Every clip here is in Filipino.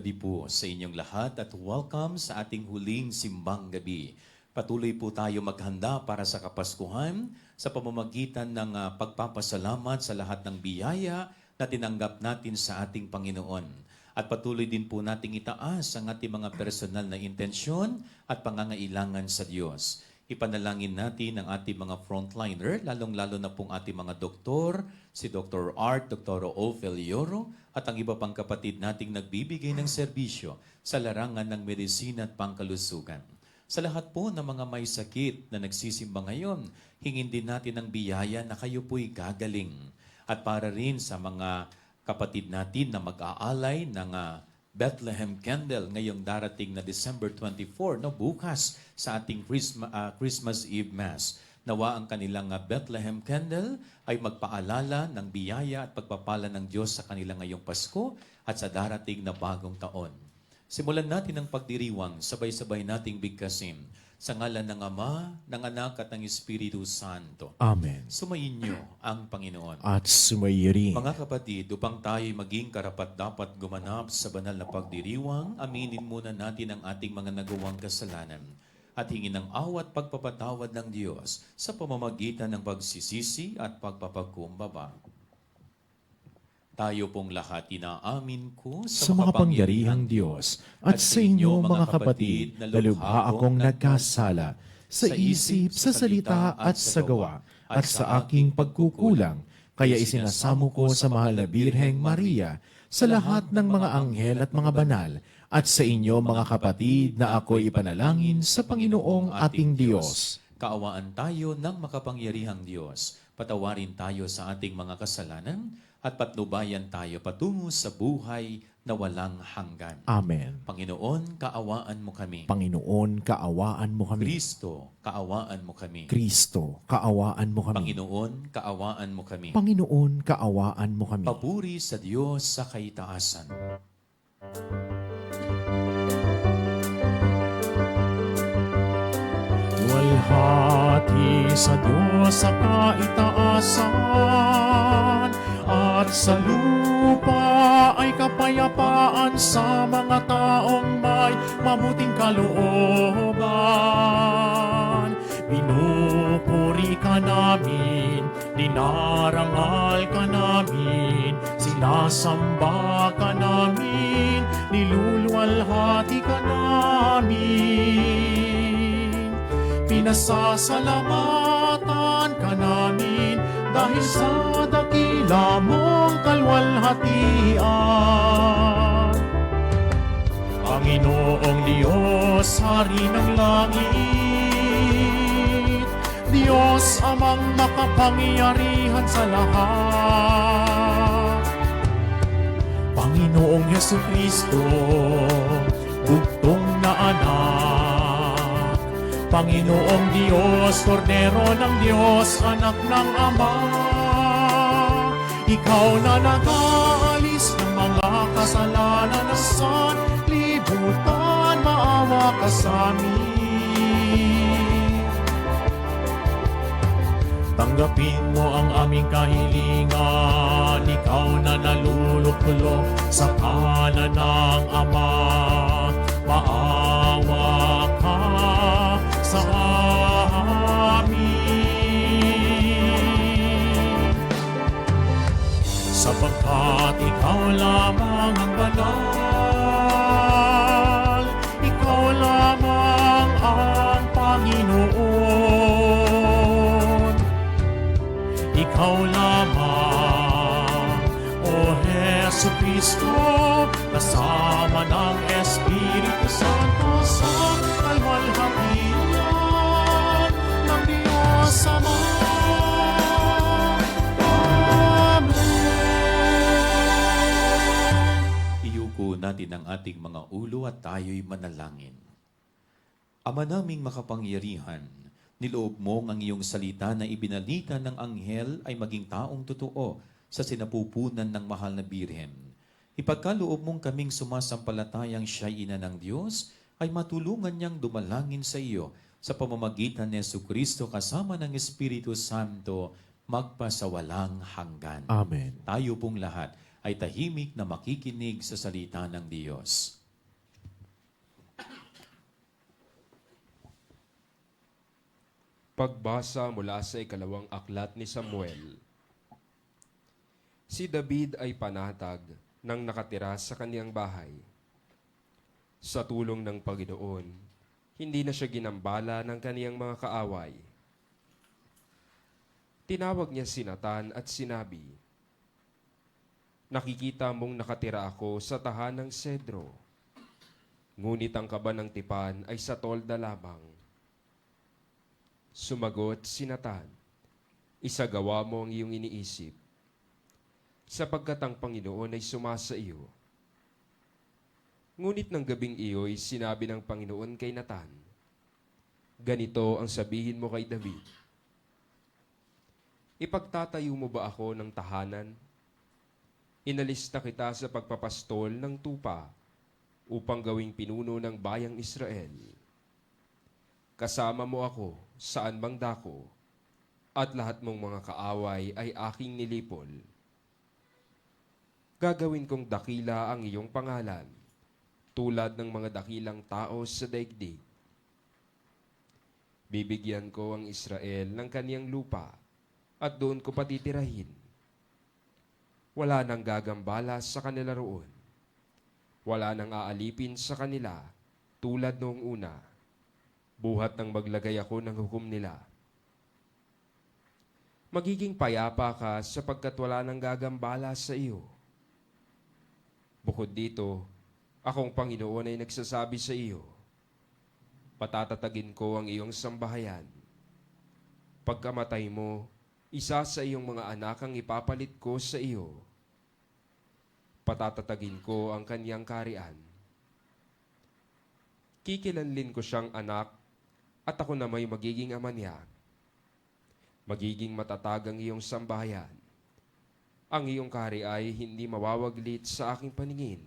gabi po sa inyong lahat at welcome sa ating huling simbang gabi. Patuloy po tayo maghanda para sa Kapaskuhan sa pamamagitan ng pagpapasalamat sa lahat ng biyaya na tinanggap natin sa ating Panginoon. At patuloy din po nating itaas ang ating mga personal na intensyon at pangangailangan sa Diyos. Ipanalangin natin ang ating mga frontliner, lalong-lalo na pong ating mga doktor, si Dr. Art, Dr. Ophel Yoro, at ang iba pang kapatid nating nagbibigay ng serbisyo sa larangan ng medisina at pangkalusugan. Sa lahat po ng mga may sakit na nagsisimba ngayon, hingin din natin ang biyaya na kayo po'y gagaling. At para rin sa mga kapatid natin na mag-aalay ng Bethlehem Candle ngayong darating na December 24, no, bukas sa ating Christmas Eve Mass. Nawa ang kanilang Bethlehem Candle ay magpaalala ng biyaya at pagpapala ng Diyos sa kanila ngayong Pasko at sa darating na bagong taon. Simulan natin ang pagdiriwang, sabay-sabay nating bigkasin. Sa ngalan ng Ama, ng Anak at ng Espiritu Santo. Amen. Sumainyo ang Panginoon. At sumaiyo rin. Mga kapatid, upang tayo'y maging karapat-dapat gumanap sa banal na pagdiriwang, aminin muna natin ang ating mga nagawang kasalanan at hingin ng awat pagpapatawad ng Diyos sa pamamagitan ng pagsisisi at pagpapagkumbaba. Tayo pong lahat inaamin ko Sa makapangyarihang Diyos at sa inyo mga kapatid, lalubha akong nagkasala sa isip, sa salita at sa gawa at sa aking pagkukulang. Kaya isinasamo ko sa mahal na Birheng Maria, sa lahat ng mga anghel at mga banal, at sa inyo mga kapatid na ako'y ipanalangin sa Panginoong ating Diyos. Kaawaan tayo ng makapangyarihang Diyos. Patawarin tayo sa ating mga kasalanan at patnubayan tayo patungo sa buhay na walang hanggan. Amen. Panginoon, kaawaan mo kami. Panginoon, kaawaan mo kami. Kristo, kaawaan mo kami. Kristo, kaawaan mo kami. Panginoon, kaawaan mo kami. Panginoon, kaawaan mo kami. Papuri sa Diyos sa kaitaasan. Luwalhati sa Diyos sa kaitaasan, at sa lupa ay kapayapaan sa mga taong may mabuting kalooban. Pinupuri ka namin, dinarangal ka namin, sinasamba ka namin, niluluwalhati ka namin. Pinasasalamatan ka namin dahil sa dakila mong kalwalhatian. Panginoong Diyos, Hari ng langit, Diyos amang makapangyarihan sa lahat. Panginoong Jesucristo, bugtong na anak, Panginoong Diyos, Kordero ng Diyos, Anak ng Ama, Ikaw na nag-aalis ng mga kasalanan ng sanlibutan, maawa ka sa amin. Tanggapin mo ang aming kahilingan, Ikaw na naluluklok sa kanan ng Ama, maawa ka sa amin. Sapagkat ikaw lamang ang banal, ikaw lamang ang Panginoon, ikaw lamang, O Jesucristo, kasama ng Espiritu Santo sa kalwalhatian ng Diyos Ama. Iyuko natin ang ating mga ulo at tayo'y manalangin. Ama naming makapangyarihan, niloob mong ang iyong salita na ibinalita ng anghel ay maging taong totoo sa sinapupunan ng mahal na Birhen. Ipagkaloob mong kaming sumasampalatayang siya'y ina ng Diyos, ay matulungan niyang dumalangin sa iyo sa pamamagitan ni Jesucristo kasama ng Espiritu Santo magpasawalang hanggan. Amen. Tayo pong lahat ay tahimik na makikinig sa salita ng Diyos. Pagbasa mula sa ikalawang aklat ni Samuel. Si David ay panatag nang nakatira sa kaniyang bahay. Sa tulong ng Panginoon, hindi na siya ginambala ng kaniyang mga kaaway. Tinawag niya si Nathan at sinabi, "Nakikita mong nakatira ako sa tahanang sedro, ngunit ang kaba ng tipan ay sa tolda lamang." Sumagot si Nathan, "Isagawa mo ang iyong iniisip, sapagkat ang Panginoon ay sumasa iyo." Ngunit ng gabing iyo'y sinabi ng Panginoon kay Nathan, "Ganito ang sabihin mo kay David, ipagtatayo mo ba ako ng tahanan? Inalista kita sa pagpapastol ng tupa upang gawing pinuno ng bayang Israel. Kasama mo ako saan mang dako, at lahat mong mga kaaway ay aking nilipol. Gagawin kong dakila ang iyong pangalan, tulad ng mga dakilang tao sa daigdig. Bibigyan ko ang Israel ng kaniyang lupa, at doon ko patitirahin. Wala nang gagambala sa kanila roon. Wala nang aalipin sa kanila tulad noong una, buhat nang maglagay ako ng hukom nila. Magiging payapa ka sapagkat wala nang gagambala sa iyo. Bukod dito, akong Panginoon ay nagsasabi sa iyo, patatatagin ko ang iyong sambahayan. Pagkamatay mo, isa sa iyong mga anak ang ipapalit ko sa iyo. Patatatagin ko ang kaniyang karian. Kikilanlin ko siyang anak, at ako na may magiging ama niya. Magiging matatag ang iyong sambahayan. Ang iyong kari ay hindi mawawaglit sa aking paningin,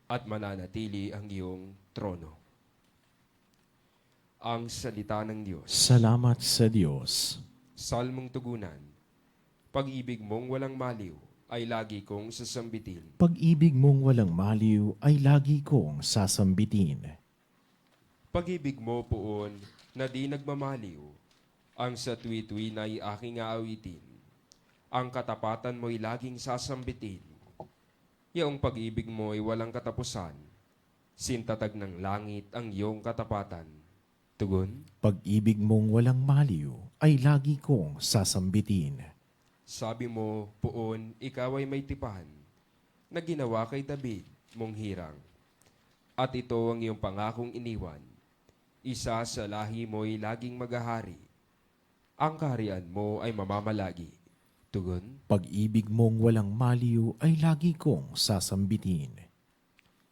at mananatili ang iyong trono." Ang salita ng Diyos. Salamat sa Diyos. Salmong tugunan. Pag-ibig mong walang maliw ay lagi kong sasambitin. Pag-ibig mong walang maliw ay lagi kong sasambitin. Pag-ibig mo poon na di nagmamaliw, ang sa tuwi-tuwi na aking aawitin. Ang katapatan mo'y laging sasambitin. Yaong pag-ibig mo'y walang katapusan, sintatag ng langit ang iyong katapatan. Tugon, Pag-ibig mong walang maliw ay lagi kong sasambitin. sabi mo poon ikaw ay may tipan na ginawa kay David mong hirang. At ito ang iyong pangakong iniwan. Isa sa lahi mo'y laging maghahari. Ang kaharian mo ay mamamalagi. Tugon, Pag-ibig mong walang maliw ay lagi kong sasambitin.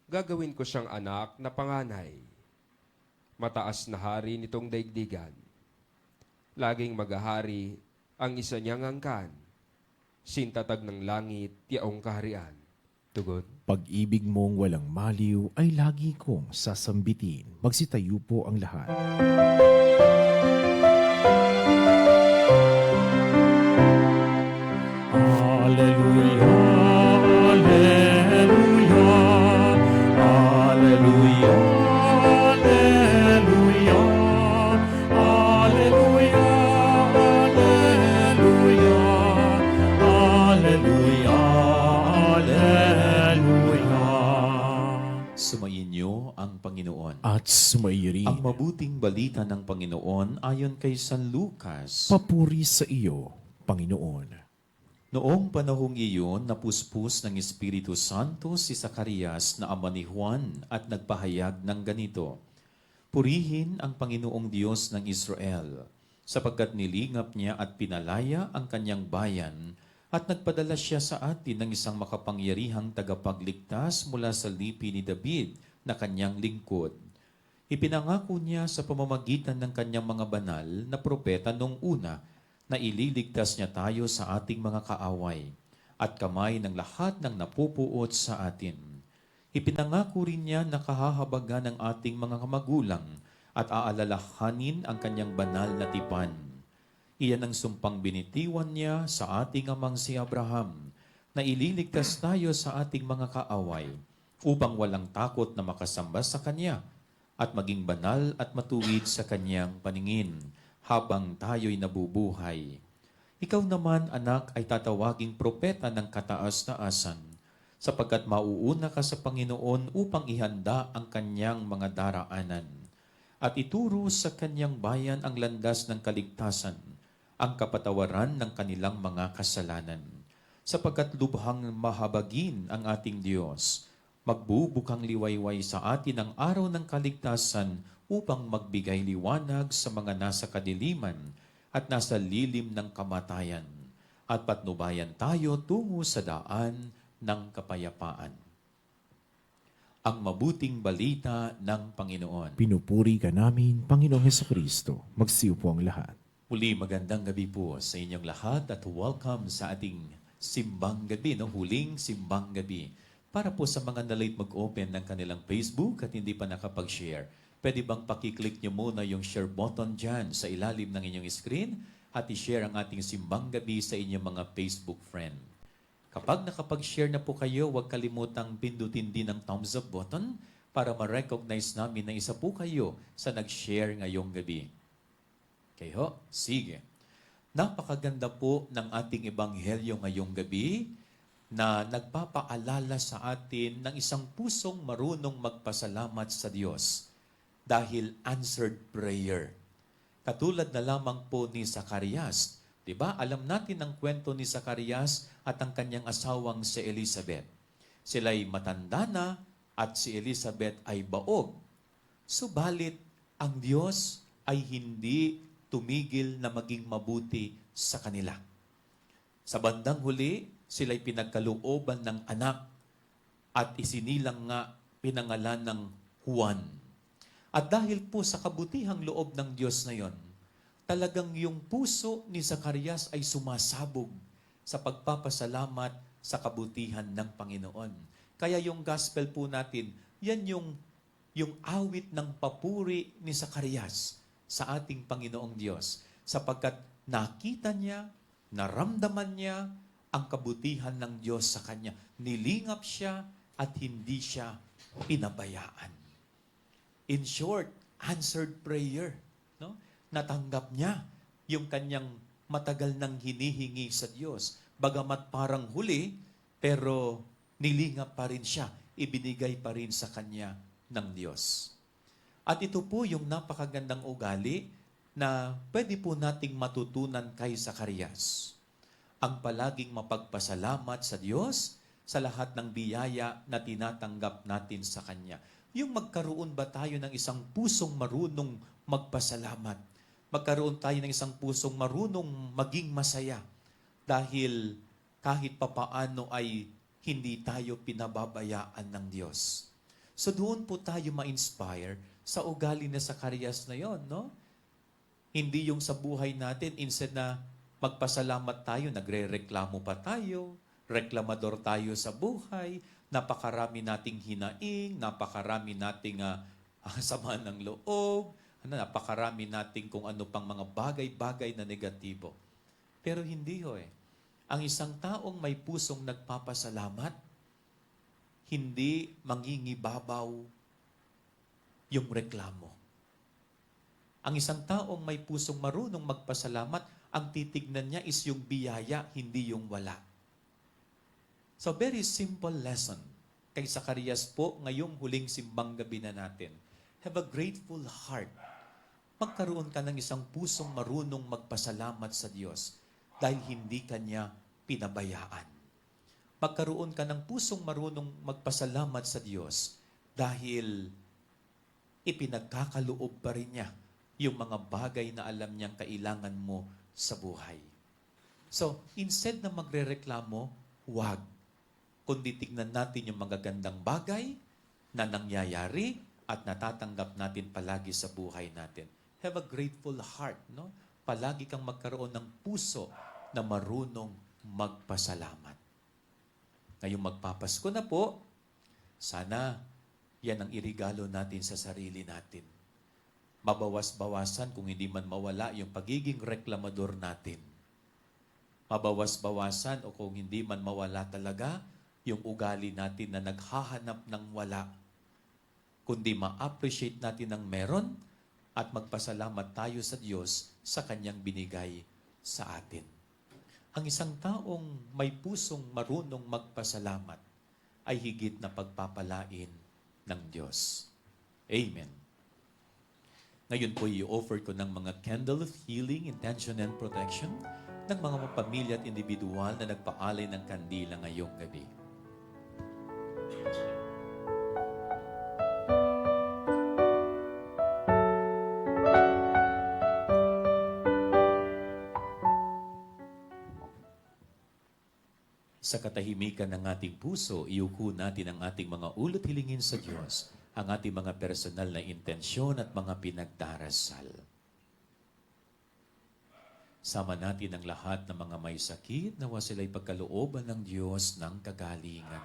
gagawin ko siyang anak na panganay. Mataas na hari nitong daigdigan. Laging maghahari ang isa niyang angkan. Sintatag ng langit yaong kaharian. Tugon, Pag-ibig mong walang maliw ay lagi kong sasambitin. Magsitayo po ang lahat. Alleluia, alleluia, alleluia, alleluia, alleluia, alleluia, alleluia, alleluia. Sumayin niyo ang Panginoon. At sumairi, Ang mabuting balita ng Panginoon ayon kay San Lucas. papuri sa iyo, Panginoon. Noong panahong iyon, napuspos ng Espiritu Santo si Zacarias na ama ni Juan at nagpahayag ng ganito, "Purihin ang Panginoong Diyos ng Israel, sapagkat nilingap niya at pinalaya ang kanyang bayan, at nagpadala siya sa atin ng isang makapangyarihang tagapagligtas mula sa lipi ni David na kanyang lingkod. Ipinangako niya sa pamamagitan ng kanyang mga banal na propeta noong una na ililigtas niya tayo sa ating mga kaaway at kamay ng lahat ng napupuot sa atin. Ipinangako rin niya na kahahabagan ng ating mga magulang at aalalahanin ang kanyang banal na tipan. Iyan ang sumpang binitiwan niya sa ating amang si Abraham na ililigtas tayo sa ating mga kaaway upang walang takot na makasamba sa Kanya at maging banal at matuwid sa Kanyang paningin. habang tayo'y nabubuhay. Ikaw naman, anak, ay tatawaging propeta ng kataas-taasan, sapagkat mauuna ka sa Panginoon upang ihanda ang kanyang mga daraanan at ituro sa kanyang bayan ang landas ng kaligtasan, ang kapatawaran ng kanilang mga kasalanan. Sapagkat lubhang mahabagin ang ating Diyos, magbubukang liwayway sa atin ang araw ng kaligtasan upang magbigay liwanag sa mga nasa kadiliman at nasa lilim ng kamatayan, at patnubayan tayo tungo sa daan ng kapayapaan. Ang mabuting balita ng Panginoon. Pinupuri ka namin, Panginoong Hesukristo. Magsiupo ang lahat. Muli, magandang gabi po sa inyong lahat at welcome sa ating simbang gabi, huling simbang gabi. Para po sa mga na-late mag-open ng kanilang Facebook at hindi pa nakapag-share, pwede bang pakiclick nyo muna yung share button dyan sa ilalim ng inyong screen at i-share ang ating simbang gabi sa inyong mga Facebook friend. Kapag nakapag-share na po kayo, huwag kalimutang pindutin din ang thumbs up button para ma-recognize namin na isa po kayo sa nag-share ngayong gabi. Okay ho? Sige. Napakaganda po ng ating ebanghelyo ngayong gabi na nagpapaalala sa atin ng isang pusong marunong magpasalamat sa Diyos dahil answered prayer. Katulad na lamang po ni Zacarias. Diba? Alam natin ang kwento ni Zacarias at ang kanyang asawang si Elizabeth. Sila'y matanda na at si Elizabeth ay baog. Subalit, ang Diyos ay hindi tumigil na maging mabuti sa kanila. Sa bandang huli, sila'y pinagkalooban ng anak at isinilang nga pinangalan ng Juan. At dahil po sa kabutihang loob ng Diyos na yon, talagang yung puso ni Zacarias ay sumasabog sa pagpapasalamat sa kabutihan ng Panginoon. Kaya yung gospel po natin, yan yung awit ng papuri ni Zacarias sa ating Panginoong Diyos. Sapagkat nakita niya, naramdaman niya ang kabutihan ng Diyos sa kanya. Nilingap siya at hindi siya pinabayaan. In short, answered prayer. No? Natanggap niya yung kanyang matagal nang hinihingi sa Diyos. Bagamat parang huli, pero nilingap pa rin siya. Ibinigay pa rin sa kanya ng Diyos. At ito po yung napakagandang ugali na pwede po nating matutunan kay Zacarias. Ang palaging mapagpasalamat sa Diyos sa lahat ng biyaya na tinatanggap natin sa Kanya. Yung magkaroon ba tayo ng isang pusong marunong magpasalamat? Magkaroon tayo ng isang pusong marunong maging masaya dahil kahit papaano ay hindi tayo pinababayaan ng Diyos. So doon po tayo ma-inspire sa ugali na Zacarias na yon, no? Hindi yung sa buhay natin, instead na magpasalamat tayo, nagre-reklamo pa tayo, reklamador tayo sa buhay, napakarami nating hinaing, napakarami nating sama ng loob, napakarami nating kung ano pang mga bagay-bagay na negatibo. Pero hindi ho eh. Ang isang taong may pusong nagpapasalamat, hindi mangingibabaw yung reklamo. Ang isang taong may pusong marunong magpasalamat, ang titignan niya is yung biyaya, hindi yung wala. So very simple lesson kay Zacarias po ngayong huling simbang gabi na natin. Have a grateful heart. Magkaroon ka ng isang pusong marunong magpasalamat sa Diyos dahil hindi ka niya pinabayaan. Magkaroon ka ng pusong marunong magpasalamat sa Diyos dahil ipinagkakaloob pa rin niya yung mga bagay na alam niyang kailangan mo sa buhay. So, instead na magrereklamo, huwag. Kundi tignan natin yung magagandang bagay na nangyayari at natatanggap natin palagi sa buhay natin. Have a grateful heart, no? Palagi kang magkaroon ng puso na marunong magpasalamat. Ngayong magpapasko na po, sana yan ang irigalo natin sa sarili natin. Mabawas-bawasan kung hindi man mawala yung pagiging reklamador natin. Mabawas-bawasan o kung hindi man mawala talaga yung ugali natin na naghahanap ng wala. Kundi ma-appreciate natin ang meron at magpasalamat tayo sa Diyos sa Kanyang binigay sa atin. Ang isang taong may pusong marunong magpasalamat ay higit na pagpapalain ng Diyos. Amen. Ngayon po i-offer ko ng mga candle of healing, intention, and protection ng mga pamilya at individual na nagpaalay ng kandila ngayong gabi. Sa katahimikan ng ating puso, iuko natin ang ating mga ulot hilingin sa Diyos, ang ating mga personal na intensyon at mga pinagdarasal. Sama natin ang lahat ng mga may sakit, nawa sila'y pagkalooban ng Diyos ng kagalingan.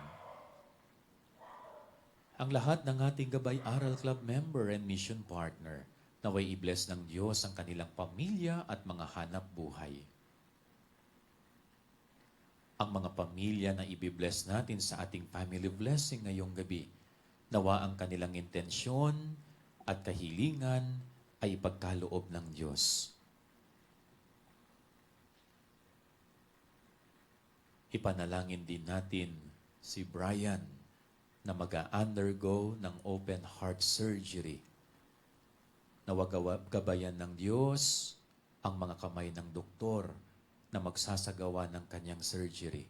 Ang lahat ng ating Gabay Aral Club member and mission partner, naway i-bless ng Diyos ang kanilang pamilya at mga hanap buhay. Ang mga pamilya na ibibless natin sa ating family blessing ngayong gabi, nawa ang kanilang intensyon at kahilingan ay ipagkaloob ng Diyos. Ipanalangin din natin si Brian na mag-undergo ng open heart surgery. Nawag gabayan ng Diyos ang mga kamay ng doktor na magsasagawa ng kanyang surgery.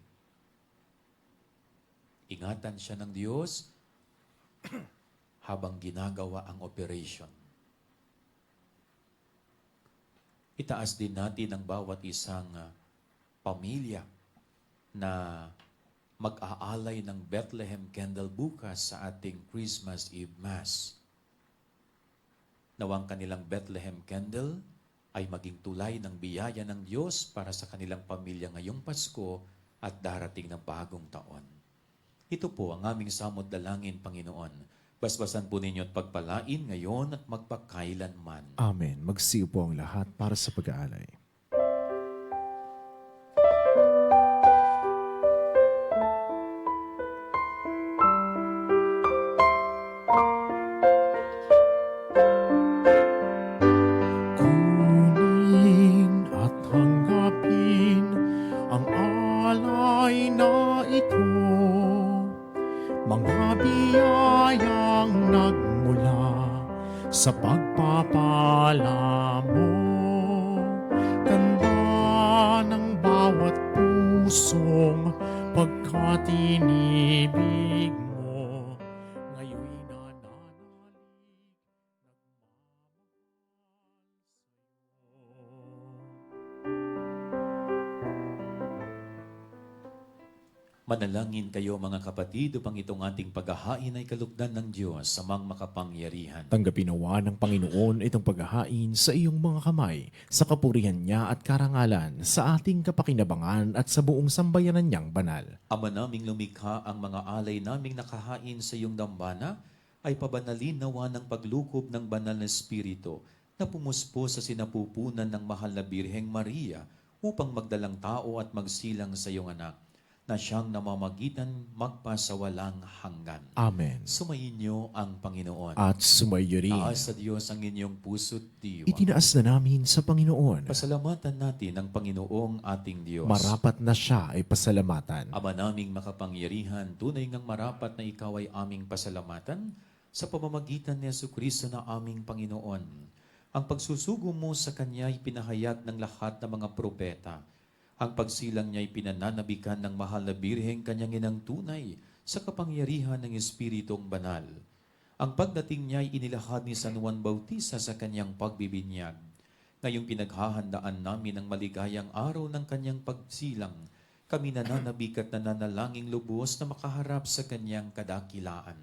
Ingatan siya ng Diyos habang ginagawa ang operation. Itaas din natin ang bawat isang pamilya na mag-aalay ng Bethlehem Candle bukas sa ating Christmas Eve Mass. Nawang kanilang Bethlehem Candle ay maging tulay ng biyaya ng Diyos para sa kanilang pamilya ngayong Pasko at darating na bagong taon. Ito po ang aming samot dalangin, Panginoon. Basbasan po ninyo at pagpalain ngayon at magpakailanman. Amen. Magsiyo po ang lahat para sa pag-aalay. Kunin at tanggapin ang alay na ito, mga biyayang nagmula sa pagpapala mo. Ganda ng bawat pusong pagkatinibig mo, ngayon'y nananalig, Manalangin kayo mga kapatid upang itong ating paghahain ay kalugdan ng Diyos sa mga makapangyarihan. Tanggapin nawa ng Panginoon itong paghahain sa iyong mga kamay, sa kapurihan niya at karangalan, sa ating kapakinabangan at sa buong sambayanan niyang banal. Ama naming lumikha, ang mga alay naming nakahain sa iyong dambana ay pabanalin nawa ng paglukob ng banal na Espiritu na pumuspo sa sinapupunan ng mahal na Birheng Maria upang magdalang tao at magsilang sa iyong anak na siyang namamagitan magpasawalang hanggan. Amen. Sumayin niyo ang Panginoon. At sumayo rin. Taas sa Diyos ang inyong puso't diwa. Itinaas na namin sa Panginoon. Pasalamatan natin ang Panginoong ating Diyos. Marapat na siya ay pasalamatan. Ama naming makapangyarihan, tunay ngang marapat na ikaw ay aming pasalamatan sa pamamagitan ni Jesucristo na aming Panginoon. Ang pagsusugo mo sa Kanya ay pinahayag ng lahat ng mga propeta. Ang pagsilang niya ay pinananabikan ng mahal na Birheng kanyang inang tunay sa kapangyarihan ng Espiritong Banal. Ang pagdating niya ay inilahad ni San Juan Bautista sa kanyang pagbibinyag. Ngayong pinaghahandaan namin ang maligayang araw ng kanyang pagsilang, kami nananabik at nananalangin lubos na makaharap sa kanyang kadakilaan.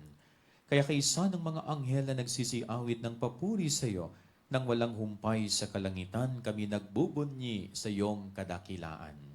Kaya kaisa ng mga anghel na nagsisiawit ng papuri sa iyo, nang walang humpay sa kalangitan, kami nagbubunyi sa iyong kadakilaan.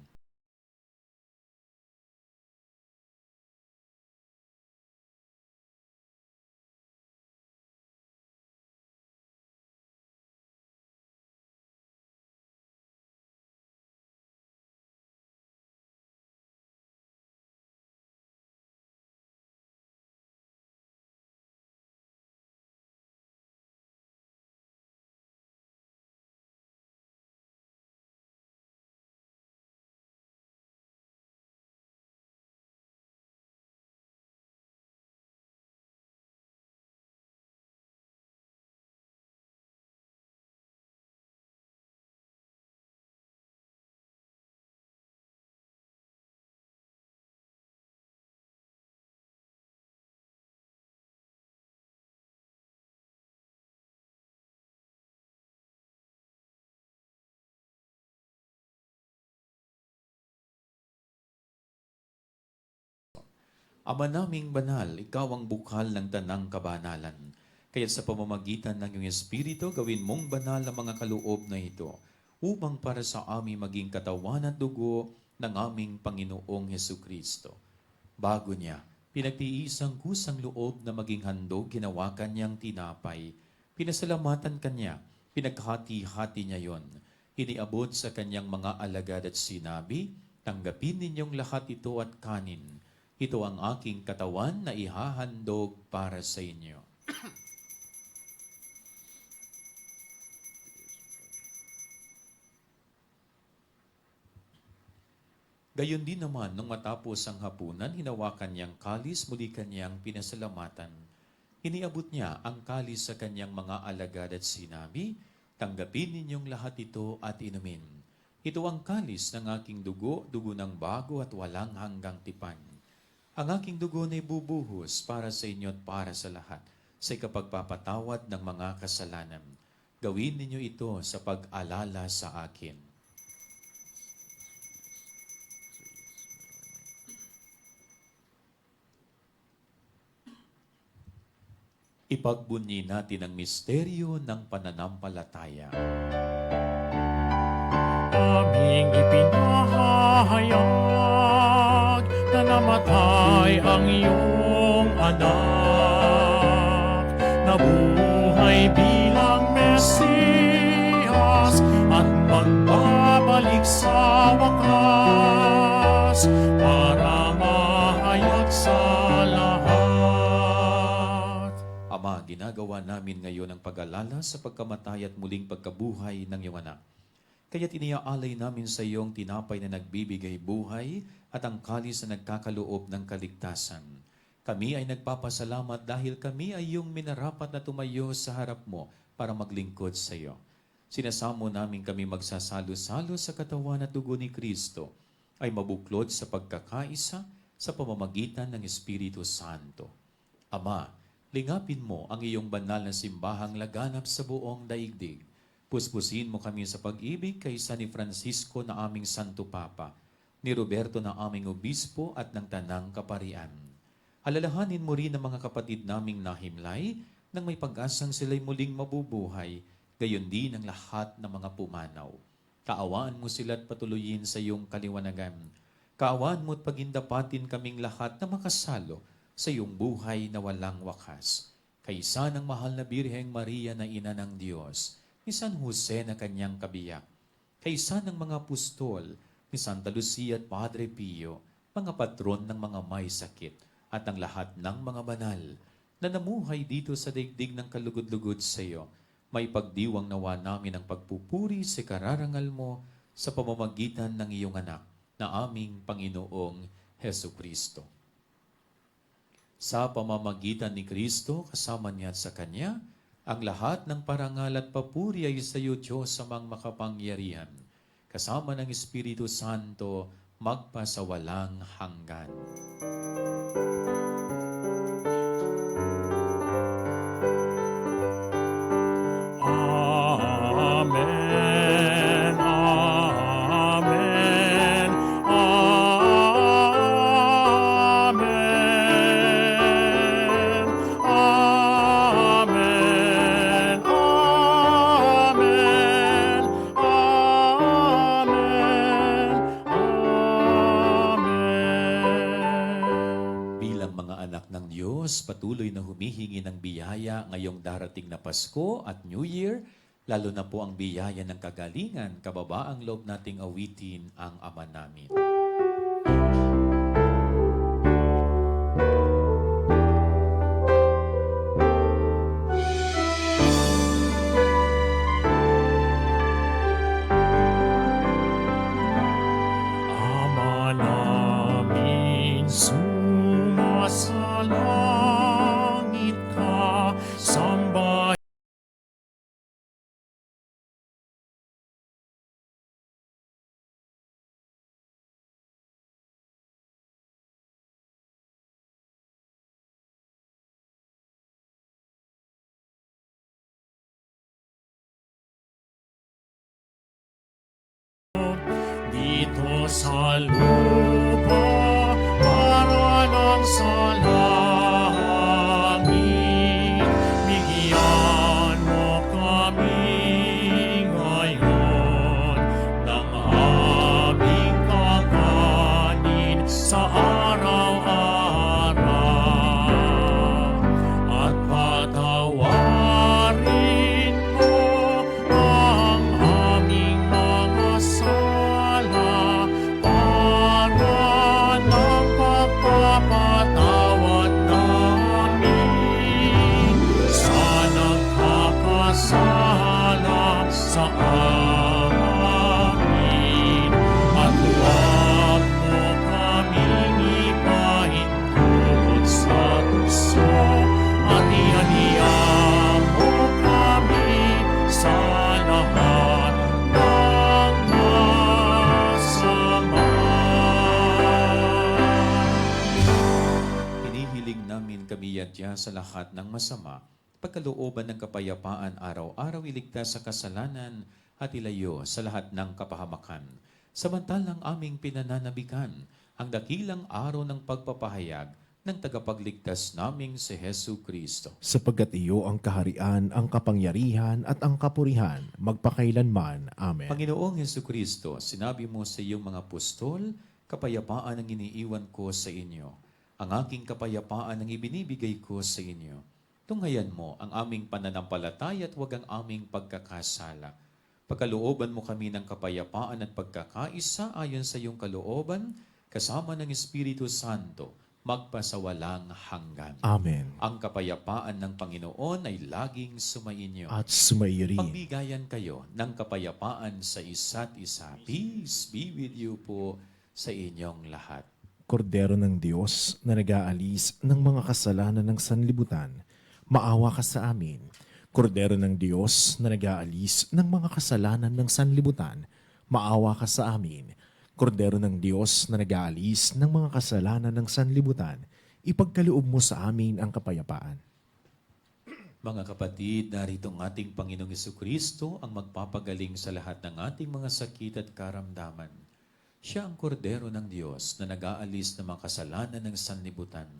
Ama naming banal, ikaw ang bukal ng tanang kabanalan. Kaya sa pamamagitan ng iyong Espiritu, gawin mong banal ang mga kaloob na ito, upang para sa amin maging katawan at dugo ng aming Panginoong Hesu Kristo. Bago niya, pinagtiisang kusang loob na maging handog, ginawakan niyang tinapay. Pinasalamatan kanya, pinaghati-hati niya yon. Iniabot sa kanyang mga alagad at sinabi, tanggapin ninyong lahat ito at kanin. Ito ang aking katawan na ihahandog para sa inyo. Gayon din naman, nung matapos ang hapunan, hinawakan niyang kalis, muli kanyang pinasalamatan. Iniabot niya ang kalis sa kanyang mga alagad at sinabi, tanggapin ninyong lahat ito at inumin. Ito ang kalis ng aking dugo, dugo ng bago at walang hanggang tipan. Ang aking dugo na ibubuhos para sa inyo at para sa lahat, sa ikapagpapatawad ng mga kasalanan. Gawin ninyo ito sa pag-alala sa akin. Ipagbunyi natin ang misteryo ng pananampalataya. Aming ipinahayag na namatay ang iyong anak, nabuhay bilang Mesiyas at magbabalik sa wakas para mahayag sa lahat. Ama, ginagawa namin ngayon ang pag-alala sa pagkamatay at muling pagkabuhay ng iyong anak. Kaya't iniaalay namin sa iyong tinapay na nagbibigay buhay at ang kalis na nagkakaloob ng kaligtasan. Kami ay nagpapasalamat dahil kami ay iyong minarapat na tumayo sa harap mo para maglingkod sa iyo. Sinasamo namin kami magsasalo-salo sa katawan at dugo ni Kristo ay mabuklod sa pagkakaisa sa pamamagitan ng Espiritu Santo. Ama, lingapin mo ang iyong banal na simbahang laganap sa buong daigdig. Puspusin mo kami sa pag-ibig kay San ni Francisco na aming Santo Papa, ni Roberto na aming Obispo at ng Tanang Kaparian. Alalahanin mo rin ang mga kapatid naming nahimlay nang may pag-asang sila'y muling mabubuhay, gayon din ang lahat ng mga pumanaw. Kaawaan mo sila at patuloyin sa iyong kaliwanagan. Kaawaan mo at pagindapatin kaming lahat na makasalo sa iyong buhay na walang wakas. Kaysa ng mahal na Birheng Maria na Ina ng Diyos, ni San Jose na kanyang kabiyak, kaysa ng mga apostol, ni Santa Lucia at Padre Pio, mga patron ng mga may sakit, at ang lahat ng mga banal na namuhay dito sa daigdig ng kalugod-lugod sa iyo, may pagdiwang nawa namin ang pagpupuri sa kararangal mo sa pamamagitan ng iyong anak na aming Panginoong Hesu Kristo. Sa pamamagitan ni Kristo, kasama niya at sa Kanya, ang lahat ng parangal at papuri ay sa iyo, Diyos amang makapangyarihan, kasama ng Espiritu Santo, magpasawalang hanggan. Amen, amen, amen, amen, amen, amen. Bilang mga anak ng Diyos, patuloy na humihingi ng biyaya ngayong darating na Pasko at New Year, lalo na po ang biyaya ng kagalingan, kababaang loob nating awitin ang Ama namin. Ama namin, sumasalangit ka, sambahin dito sa lupa para ng sa sa amin, at huwag mo kaming ipahintulot sa tukso, at ianiya mo kami sa lahat ng masama. Hinihiling namin kami yatya sa lahat ng masama, pagkalooban ng kapayapaan araw-araw iligtas sa kasalanan at ilayo sa lahat ng kapahamakan. Samantalang aming pinananabikan ang dakilang araw ng pagpapahayag ng tagapagligtas naming si Hesu Kristo. Sapagkat iyo ang kaharian, ang kapangyarihan at ang kapurihan, magpakailanman. Amen. Panginoong Hesu Kristo, sinabi mo sa iyong mga apostol, kapayapaan ang iniiwan ko sa inyo. Ang aking kapayapaan ang ibinibigay ko sa inyo. Tunghayan mo ang aming pananampalataya at huwag ang aming pagkakasala. Pagkalooban mo kami ng kapayapaan at pagkakaisa ayon sa iyong kalooban, kasama ng Espiritu Santo, magpasawalang hanggan. Amen. Ang kapayapaan ng Panginoon ay laging sumainyo. At sumairin. Pagbigayan kayo ng kapayapaan sa isa't isa. Peace be with you po sa inyong lahat. Kordero ng Diyos na nag-aalis ng mga kasalanan ng sanlibutan, maawa ka sa amin. Kordero ng Diyos na nag-aalis ng mga kasalanan ng sanlibutan, maawa ka sa amin. Kordero ng Diyos na nag-aalis ng mga kasalanan ng sanlibutan, ipagkaloob mo sa amin ang kapayapaan. Mga kapatid, narito ang ating Panginoong Jesucristo ang magpapagaling sa lahat ng ating mga sakit at karamdaman. Siya ang kordero ng Diyos na nag-aalis ng mga kasalanan ng sanlibutan.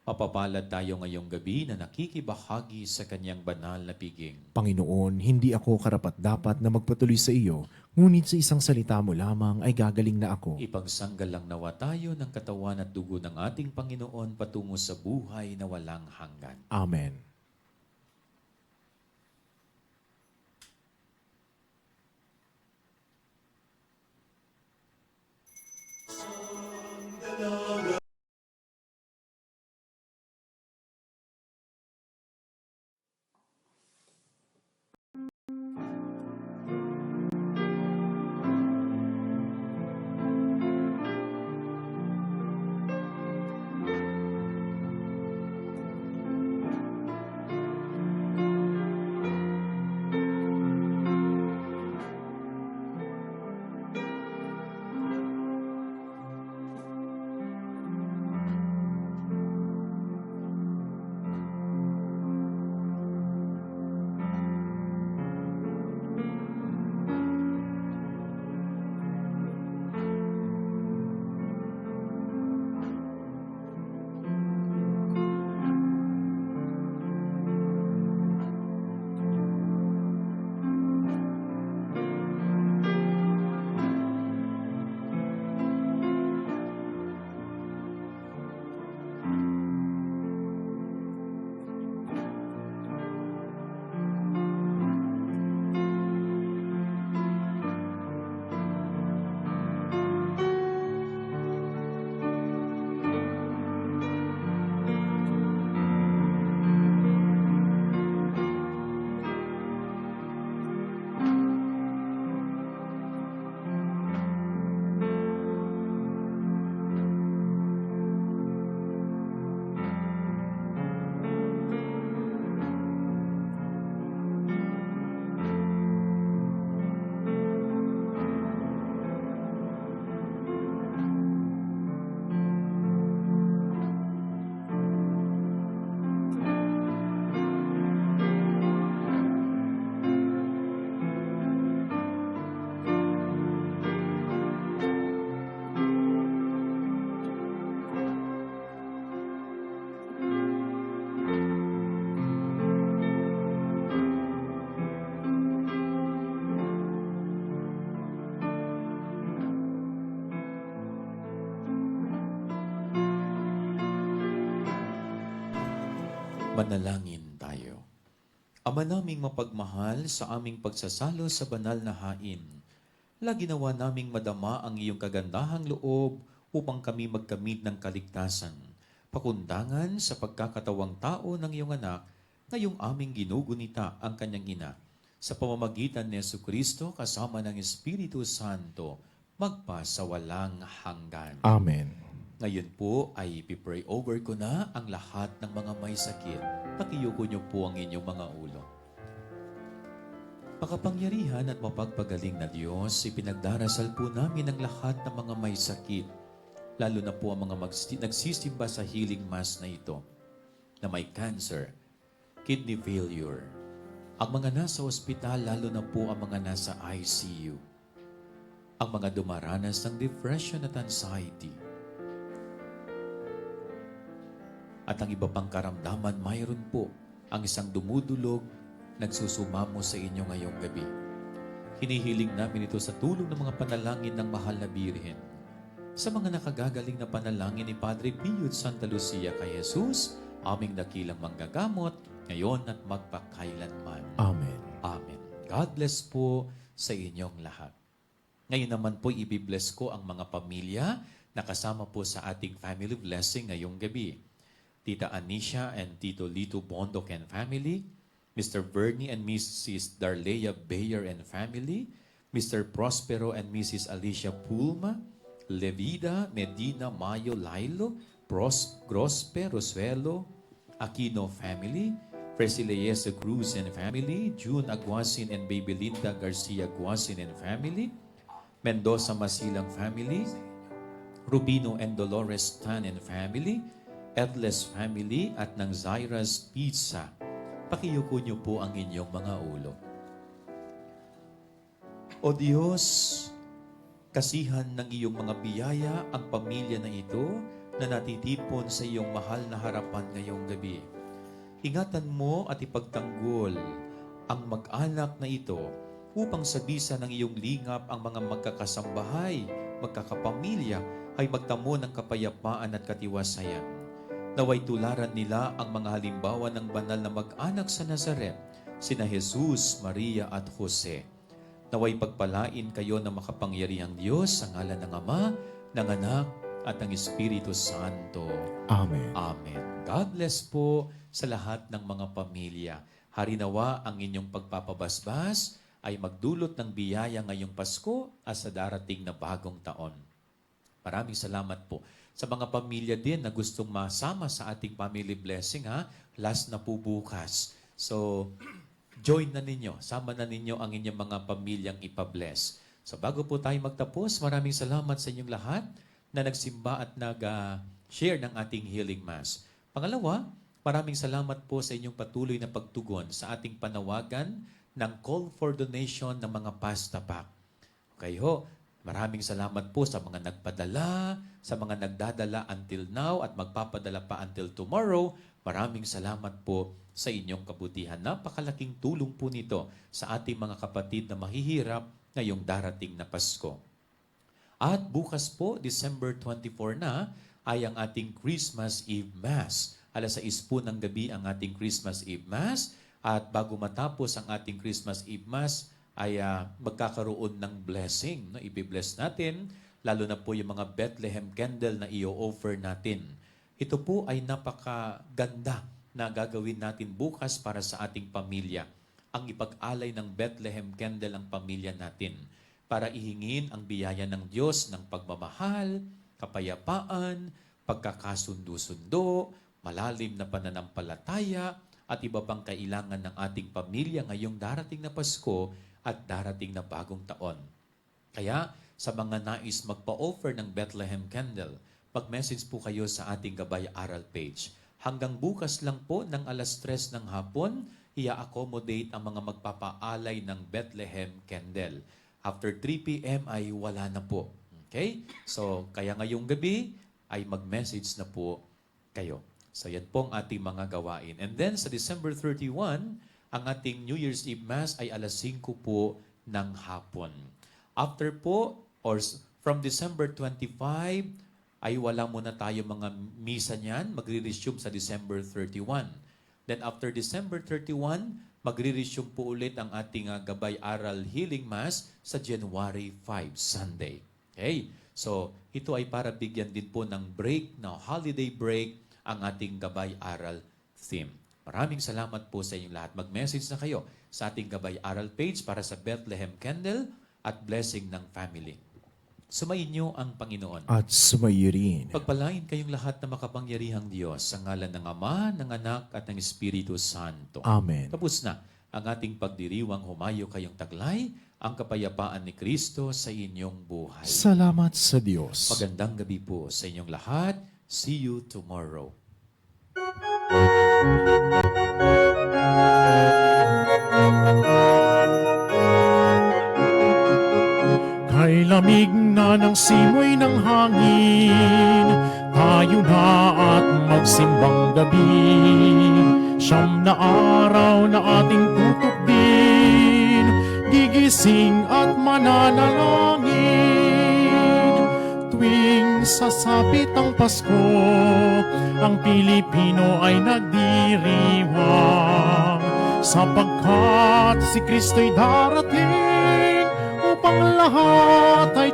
Mapapalad tayo ngayong gabi na nakikibahagi sa kanyang banal na piging. Panginoon, hindi ako karapat-dapat na magpatuloy sa iyo, ngunit sa isang salita mo lamang ay gagaling na ako. Ipagsanggal lang nawa tayo ng katawan at dugo ng ating Panginoon patungo sa buhay na walang hanggan. Amen. Manalangin tayo. Ama naming mapagmahal, sa aming pagsasalo sa banal na hain, lagi nawa naming madama ang iyong kagandahang loob upang kami magkamit ng kaligtasan, pakundangan sa pagkakatawang tao ng iyong anak, ngayong aming ginugunita ang kanyang ina. sa pamamagitan ni Jesucristo kasama ng Espiritu Santo, magpasawalang hanggan. Amen. Ngayon po ay ipipray over ko na ang lahat ng mga may sakit. Pakiyuko niyo po ang inyong mga ulo. Makapangyarihan at mapagpagaling na Diyos, ipinagdarasal po namin ang lahat ng mga may sakit, lalo na po ang mga nagsisimba sa healing mass na ito, na may cancer, kidney failure, ang mga nasa ospital, lalo na po ang mga nasa ICU, ang mga dumaranas ng depression at anxiety, at ang iba pang karamdaman, mayroon po ang isang dumudulog, nagsusumamo sa inyo ngayong gabi. Hinihiling namin ito sa tulong ng mga panalangin ng Mahal na Birhen. Sa mga nakagagaling na panalangin ni Padre Pio at Santa Lucia kay Jesus, aming dakilang manggagamot, ngayon at magpakailanman. Amen. Amen. God bless po sa inyong lahat. Ngayon naman po, ibibless ko ang mga pamilya na kasama po sa ating family blessing ngayong gabi. Tita Anisha and Tito Lito Bondok and family, Mr. Bernie and Mrs. Darlea Bayer and family, Mr. Prospero and Mrs. Alicia Pulma, Levida Medina Mayo Lailo, Grospe Rosuelo, Aquino family, Presileyesa Cruz and family, June Aguasin and Baby Linda Garcia Aguasin and family, Mendoza Masilang family, Rubino and Dolores Tan and family, Edles family at ng Zaira's Pizza. Pakiyuko niyo po ang inyong mga ulo. O Diyos, kasihan ng iyong mga biyaya ang pamilya na ito na natitipon sa iyong mahal na harapan ngayong gabi. Ingatan mo at ipagtanggol ang mag-anak na ito upang sa bisa ng iyong lingap ang mga magkakasambahay, magkakapamilya ay magtamo ng kapayapaan at katiwasayan. Naway tularan nila ang mga halimbawa ng banal na mag-anak sa Nazaret, sina Jesus, Maria at Jose. Naway pagpalain kayo ng makapangyarihang Diyos sa ngalan ng Ama, ng Anak, at ng Espiritu Santo. Amen. Amen. God bless po sa lahat ng mga pamilya. Harinawa ang inyong pagpapabasbas ay magdulot ng biyaya ngayong Pasko at sa darating na bagong taon. Maraming salamat po. Sa mga pamilya din na gustong masama sa ating family blessing, last na po bukas. So, join na ninyo. Sama na ninyo ang inyong mga pamilyang ipabless. So, bago po tayo magtapos, maraming salamat sa inyong lahat na nagsimba at nag-share ng ating healing mass. Pangalawa, maraming salamat po sa inyong patuloy na pagtugon sa ating panawagan ng call for donation ng mga pasta pack. Okay ho, maraming salamat po sa mga nagpadala, sa mga nagdadala until now at magpapadala pa until tomorrow. Maraming salamat po sa inyong kabutihan. Napakalaking tulong po nito sa ating mga kapatid na mahihirap ngayong darating na Pasko. At bukas po, December 24 na, ay ang ating Christmas Eve Mass. Alas 6 po ng gabi ang ating Christmas Eve Mass. At bago matapos ang ating Christmas Eve Mass, ay magkakaroon ng blessing. No? Ibi-bless natin, lalo na po yung mga Bethlehem candle na i-offer natin. Ito po ay napakaganda na gagawin natin bukas para sa ating pamilya. Ang ipag-alay ng Bethlehem candle ang pamilya natin para ihingin ang biyaya ng Diyos ng pagmamahal, kapayapaan, pagkakasundo-sundo, malalim na pananampalataya, at iba pang kailangan ng ating pamilya ngayong darating na Pasko at darating na bagong taon. Kaya sa mga nais magpa-offer ng Bethlehem Candle, mag-message po kayo sa ating Gabay Aral page. Hanggang bukas lang po ng alas 3 ng hapon, i-accommodate ang mga magpapaalay ng Bethlehem Candle. After 3 p.m. ay wala na po. Okay? So, kaya ngayong gabi ay mag-message na po kayo. So, yan po ang ating mga gawain. And then, sa December 31, ang ating New Year's Eve Mass ay alas 5 po ng hapon. After po, or from December 25, ay wala muna tayo mga misa niyan. Magre-resume sa December 31. Then after December 31, magre-resume po ulit ang ating Gabay Aral Healing Mass sa January 5, Sunday. Okay? So, ito ay para bigyan din po ng break, na holiday break, ang ating Gabay Aral theme. Maraming salamat po sa inyong lahat. Mag-message na kayo sa ating Gabay Aral page para sa Bethlehem Candle at Blessing ng Family. Sumayin niyo ang Panginoon. At sumayo rin. Pagpalain kayong lahat na makapangyarihang Diyos sa ngalan ng Ama, ng Anak at ng Espiritu Santo. Amen. Tapos na ang ating pagdiriwang, humayo kayong taglay ang kapayapaan ni Kristo sa inyong buhay. Salamat sa Diyos. Magandang gabi po sa inyong lahat. See you tomorrow. Kay lamig na ng simoy ng hangin, tayo na at magsimbang gabi. Siyam na araw na ating tutok din, gigising at mananalangin. Tuwing sasapit ang Pasko, ang Pilipino ay nagdiriwang, sapagkat si Kristo'y darating upang lahat ay